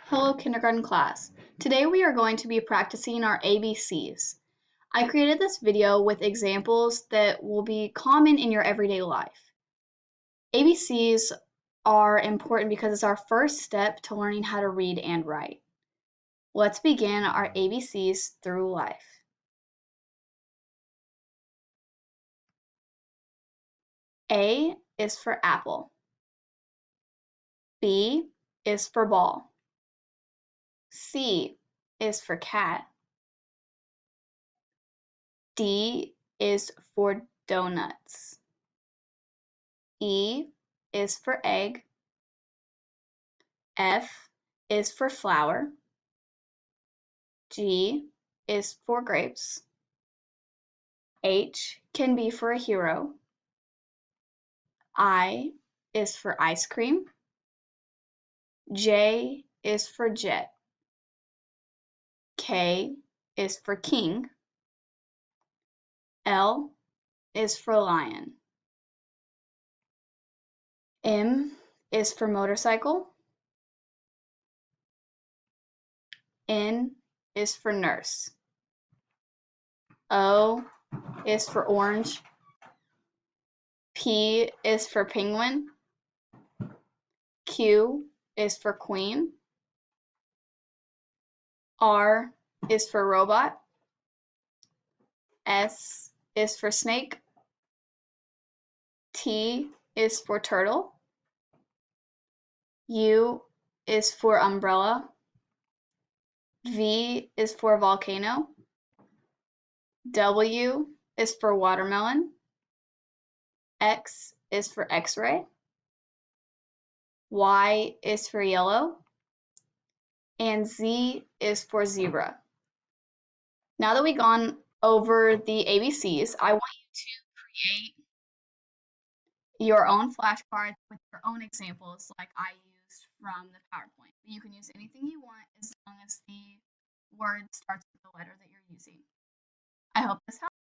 Hello, kindergarten class. Today we are going to be practicing our ABCs. I created this video with examples that will be common in your everyday life. ABCs are important because it's our first step to learning how to read and write. Let's begin our ABCs through life. A is for apple. B is for ball. C is for cat. D is for donuts. E is for egg. F is for flower. G is for grapes. H can be for a hero. I is for ice cream. J is for jet. K is for king. L is for lion. M is for motorcycle. N is for nurse. O is for orange. P is for penguin. Q is for queen. R is for robot. S is for snake. T is for turtle. U is for umbrella. V is for volcano. W is for watermelon. X is for X-ray. Y is for yellow. And Z is for zebra. Now that we've gone over the ABCs, I want you to create your own flashcards with your own examples like I used from the PowerPoint. You can use anything you want as long as the word starts with the letter that you're using. I hope this helps.